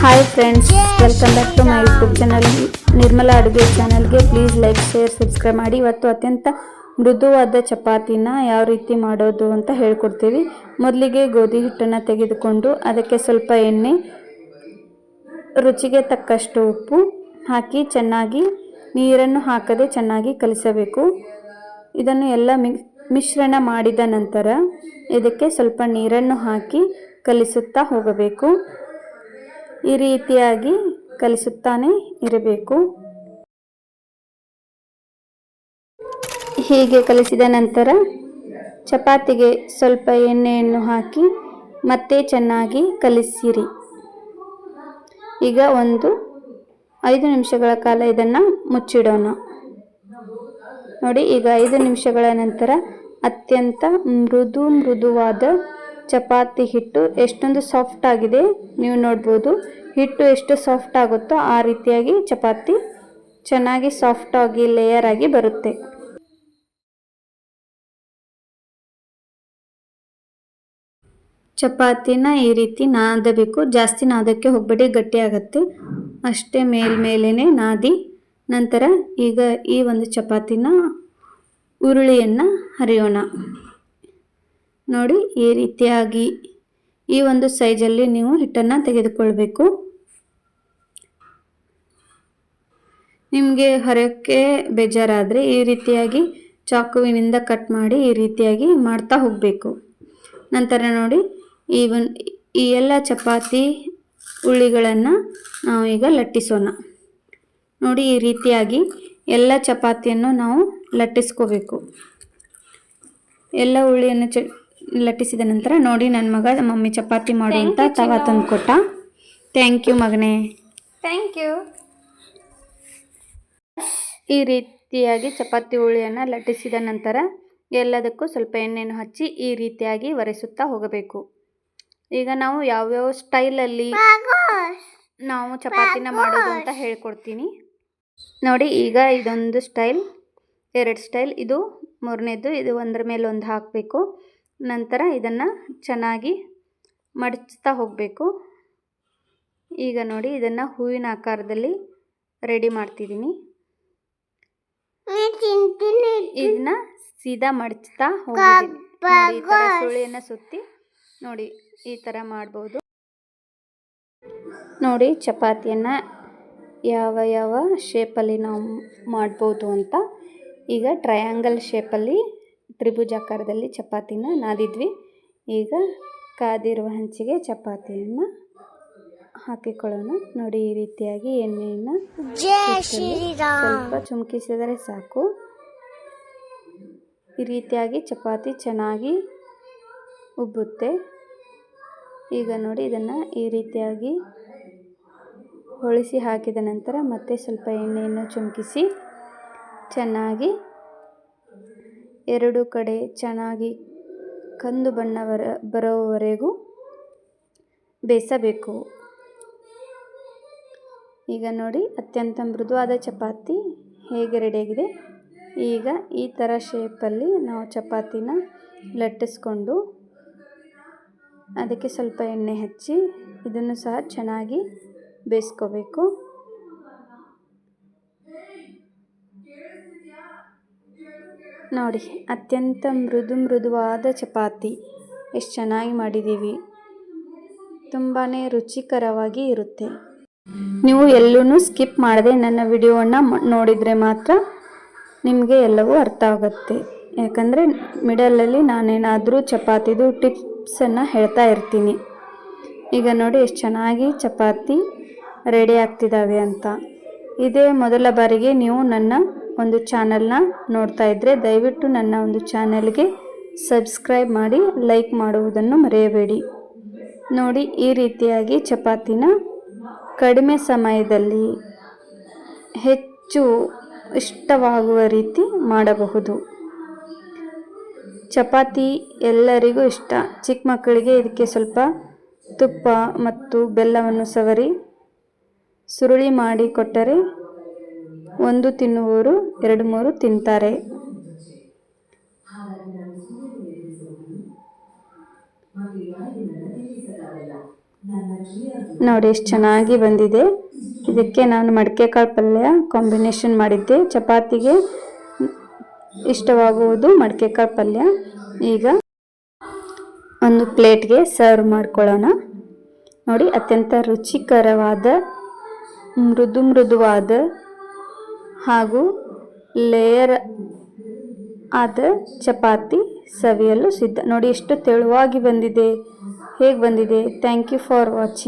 Hi friends, welcome back to my YouTube channel Nirmala ಅಡುಗೆ ಚಾನಲ್ಗೆ. Please like, share, subscribe ಮಾಡಿ. ಇವತ್ತು ಅತ್ಯಂತ ಮೃದುವಾದ ಚಪಾತಿನ ಯಾವ ರೀತಿ ಮಾಡೋದು ಅಂತ ಹೇಳ್ಕೊಡ್ತೀವಿ. ಮೊದಲಿಗೆ ಗೋಧಿ ಹಿಟ್ಟನ್ನು ತೆಗೆದುಕೊಂಡು ಅದಕ್ಕೆ ಸ್ವಲ್ಪ ಎಣ್ಣೆ, ರುಚಿಗೆ ತಕ್ಕಷ್ಟು ಉಪ್ಪು ಹಾಕಿ ಚೆನ್ನಾಗಿ ನೀರನ್ನು ಹಾಕದೆ ಚೆನ್ನಾಗಿ ಕಲಿಸಬೇಕು. ಇದನ್ನು ಎಲ್ಲ ಮಿಶ್ರಣ ಮಾಡಿದ ನಂತರ ಇದಕ್ಕೆ ಸ್ವಲ್ಪ ನೀರನ್ನು ಹಾಕಿ ಕಲಿಸುತ್ತಾ ಹೋಗಬೇಕು. ಈ ರೀತಿಯಾಗಿ ಕಲಿಸುತ್ತಾನೆ ಇರಬೇಕು. ಹೀಗೆ ಕಲಿಸಿದ ನಂತರ ಚಪಾತಿಗೆ ಸ್ವಲ್ಪ ಎಣ್ಣೆಯನ್ನು ಹಾಕಿ ಮತ್ತೆ ಚೆನ್ನಾಗಿ ಕಲಿಸಿರಿ. ಈಗ ಒಂದು 5 ನಿಮಿಷಗಳ ಕಾಲ ಇದನ್ನು ಮುಚ್ಚಿಡೋಣ. ನೋಡಿ, ಈಗ 5 ನಿಮಿಷಗಳ ನಂತರ ಅತ್ಯಂತ ಮೃದುವಾದ ಚಪಾತಿ ಹಿಟ್ಟು ಎಷ್ಟೊಂದು ಸಾಫ್ಟ್ ಆಗಿದೆ ನೀವು ನೋಡ್ಬೋದು. ಹಿಟ್ಟು ಎಷ್ಟು ಸಾಫ್ಟ್ ಆಗುತ್ತೋ ಆ ರೀತಿಯಾಗಿ ಚಪಾತಿ ಚೆನ್ನಾಗಿ ಸಾಫ್ಟ್ ಆಗಿ ಲೇಯರ್ ಆಗಿ ಬರುತ್ತೆ. ಚಪಾತಿನ ಈ ರೀತಿ ನಾದಬೇಕು. ಜಾಸ್ತಿ ನಾದಕ್ಕೆ ಹೋಗಬೇಡಿ, ಗಟ್ಟಿ ಆಗುತ್ತೆ. ಅಷ್ಟೇ ಮೇಲ್ಮೇಲೆ ನಾದಿ ನಂತರ ಈಗ ಈ ಒಂದು ಚಪಾತಿನ ಉರುಳಿಯನ್ನು ಹರಿಯೋಣ. ನೋಡಿ, ಈ ರೀತಿಯಾಗಿ ಈ ಒಂದು ಸೈಜಲ್ಲಿ ನೀವು ಹಿಟ್ಟನ್ನು ತೆಗೆದುಕೊಳ್ಬೇಕು. ನಿಮಗೆ ಹರಕ್ಕೆ ಬೇಜಾರಾದರೆ ಈ ರೀತಿಯಾಗಿ ಚಾಕುವಿನಿಂದ ಕಟ್ ಮಾಡಿ ಈ ರೀತಿಯಾಗಿ ಮಾಡ್ತಾ ಹೋಗಬೇಕು. ನಂತರ ನೋಡಿ, ಈ ಎಲ್ಲ ಚಪಾತಿ ಉಳ್ಳಿಗಳನ್ನು ನಾವು ಈಗ ಲಟ್ಟಿಸೋಣ. ನೋಡಿ, ಈ ರೀತಿಯಾಗಿ ಎಲ್ಲ ಚಪಾತಿಯನ್ನು ನಾವು ಲಟ್ಟಿಸ್ಕೋಬೇಕು. ಎಲ್ಲ ಉಳ್ಳಿಯನ್ನು ಲಟ್ಟಿಸಿದ ನಂತರ ನೋಡಿ, ನನ್ನ ಮಗ ಮಮ್ಮಿ ಚಪಾತಿ ಮಾಡು ಅಂತ ತವಾ ತಂದುಕೊಟ್ಟ. ಥ್ಯಾಂಕ್ ಯು ಮಗನೇ. Thank you. ಈ ರೀತಿಯಾಗಿ ಚಪಾತಿ ಉಳ್ಳಿಯನ್ನು ಲಟ್ಟಿಸಿದ ನಂತರ ಎಲ್ಲದಕ್ಕೂ ಸ್ವಲ್ಪ ಎಣ್ಣೆಯನ್ನು ಹಚ್ಚಿ ಈ ರೀತಿಯಾಗಿ ಒರೆಸುತ್ತಾ ಹೋಗಬೇಕು. ಈಗ ನಾವು ಯಾವ್ಯಾವ ಸ್ಟೈಲಲ್ಲಿ ನಾವು ಚಪಾತಿನ ಮಾಡೋದು ಅಂತ ಹೇಳ್ಕೊಡ್ತೀನಿ ನೋಡಿ. ಈಗ ಇದೊಂದು ಸ್ಟೈಲ್, 2 ಸ್ಟೈಲ್, ಇದು 3ನೇದು. ಇದು ಒಂದರ ಮೇಲೆ ಒಂದು ಹಾಕಬೇಕು. ನಂತರ ಇದನ್ನು ಚೆನ್ನಾಗಿ ಮಡಚ್ತಾ ಹೋಗಬೇಕು. ಈಗ ನೋಡಿ, ಇದನ್ನು ಹೂವಿನ ಆಕಾರದಲ್ಲಿ ರೆಡಿ ಮಾಡ್ತಿದ್ದೀನಿ. ಇದನ್ನ ಸೀದಾ ಮಡಚ್ತಾ ಹೋಗಿದ್ದೀನಿ. ಈ ಥರ ಸುಳಿಯನ್ನು ಸುತ್ತಿ ನೋಡಿ, ಈ ಥರ ಮಾಡ್ಬೋದು. ನೋಡಿ, ಚಪಾತಿಯನ್ನು ಯಾವ ಶೇಪಲ್ಲಿ ನಾವು ಮಾಡ್ಬೋದು ಅಂತ. ಈಗ ಟ್ರಯಾಂಗಲ್ ಶೇಪಲ್ಲಿ, ತ್ರಿಭುಜಾಕಾರದಲ್ಲಿ ಚಪಾತಿನ ನಾದಿದ್ವಿ. ಈಗ ಕಾದಿರುವ ಹಂಚಿಗೆ ಚಪಾತಿಯನ್ನು ಹಾಕಿಕೊಳ್ಳೋಣ. ನೋಡಿ, ಈ ರೀತಿಯಾಗಿ ಎಣ್ಣೆಯನ್ನು ಸ್ವಲ್ಪ ಚುಮಕಿಸಿದರೆ ಸಾಕು. ಈ ರೀತಿಯಾಗಿ ಚಪಾತಿ ಚೆನ್ನಾಗಿ ಉಬ್ಬುತ್ತೆ. ಈಗ ನೋಡಿ, ಇದನ್ನು ಈ ರೀತಿಯಾಗಿ ಹೊಳಿಸಿ ಹಾಕಿದ ನಂತರ ಮತ್ತೆ ಸ್ವಲ್ಪ ಎಣ್ಣೆಯನ್ನು ಚುಮಕಿಸಿ ಚೆನ್ನಾಗಿ 2 ಕಡೆ ಚೆನ್ನಾಗಿ ಕಂದು ಬಣ್ಣ ಬರೋವರೆಗೂ ಬೇಯಿಸಬೇಕು. ಈಗ ನೋಡಿ, ಅತ್ಯಂತ ಮೃದುವಾದ ಚಪಾತಿ ಹೇಗೆ ರೆಡಿಯಾಗಿದೆ. ಈಗ ಈ ಥರ ಶೇಪಲ್ಲಿ ನಾವು ಚಪಾತಿನ ಲಟ್ಟಿಸ್ಕೊಂಡು ಅದಕ್ಕೆ ಸ್ವಲ್ಪ ಎಣ್ಣೆ ಹಚ್ಚಿ ಇದನ್ನು ಸಹ ಚೆನ್ನಾಗಿ ಬೇಯಿಸ್ಕೋಬೇಕು. ನೋಡಿ, ಅತ್ಯಂತ ಮೃದುವಾದ ಚಪಾತಿ ಎಷ್ಟು ಚೆನ್ನಾಗಿ ಮಾಡಿದ್ದೀವಿ. ತುಂಬಾ ರುಚಿಕರವಾಗಿ ಇರುತ್ತೆ. ನೀವು ಎಲ್ಲೂ ಸ್ಕಿಪ್ ಮಾಡದೆ ನನ್ನ ವಿಡಿಯೋವನ್ನು ನೋಡಿದರೆ ಮಾತ್ರ ನಿಮಗೆ ಎಲ್ಲವೂ ಅರ್ಥ ಆಗುತ್ತೆ. ಯಾಕಂದರೆ ಮಿಡಲಲ್ಲಿ ನಾನೇನಾದರೂ ಚಪಾತಿದು ಟಿಪ್ಸನ್ನು ಹೇಳ್ತಾ ಇರ್ತೀನಿ. ಈಗ ನೋಡಿ, ಎಷ್ಟು ಚೆನ್ನಾಗಿ ಚಪಾತಿ ರೆಡಿ ಆಗ್ತಿದ್ದಾವೆ ಅಂತ. ಇದೇ ಮೊದಲ ಬಾರಿಗೆ ನೀವು ನನ್ನ ಒಂದು ಚಾನಲ್ನ ನೋಡ್ತಾ ಇದ್ದರೆ ದಯವಿಟ್ಟು ನನ್ನ ಒಂದು ಚಾನಲ್ಗೆ ಸಬ್ಸ್ಕ್ರೈಬ್ ಮಾಡಿ, ಲೈಕ್ ಮಾಡುವುದನ್ನು ಮರೆಯಬೇಡಿ. ನೋಡಿ, ಈ ರೀತಿಯಾಗಿ ಚಪಾತಿನ ಕಡಿಮೆ ಸಮಯದಲ್ಲಿ ಹೆಚ್ಚು ಇಷ್ಟವಾಗುವ ರೀತಿ ಮಾಡಬಹುದು. ಚಪಾತಿ ಎಲ್ಲರಿಗೂ ಇಷ್ಟ. ಚಿಕ್ಕ ಮಕ್ಕಳಿಗೆ ಇದಕ್ಕೆ ಸ್ವಲ್ಪ ತುಪ್ಪ ಮತ್ತು ಬೆಲ್ಲವನ್ನು ಸವರಿ ಸುರುಳಿ ಮಾಡಿ ಕೊಟ್ಟರೆ ಒಂದು ತಿನ್ನುವವರು 2-3 ತಿಂತಾರೆ. ನೋಡಿ ಎಷ್ಟು ಚೆನ್ನಾಗಿ ಬಂದಿದೆ. ಇದಕ್ಕೆ ನಾನು ಮಡಿಕೆಕಾಳು ಪಲ್ಯ ಕಾಂಬಿನೇಷನ್ ಮಾಡಿದ್ದೆ. ಚಪಾತಿಗೆ ಇಷ್ಟವಾಗುವುದು ಮಡಿಕೆಕಾಳು ಪಲ್ಯ. ಈಗ ಒಂದು ಪ್ಲೇಟ್ಗೆ ಸರ್ವ್ ಮಾಡ್ಕೊಳ್ಳೋಣ. ನೋಡಿ, ಅತ್ಯಂತ ರುಚಿಕರವಾದ ಮೃದುವಾದ ಹಾಗೂ ಲೇಯರ್ ಆದ ಚಪಾತಿ ಸವಿಯಲು ಸಿದ್ಧ. ನೋಡಿ ಎಷ್ಟು ತೆಳುವಾಗಿ ಬಂದಿದೆ, ಹೇಗೆ ಬಂದಿದೆ. Thank you for watching.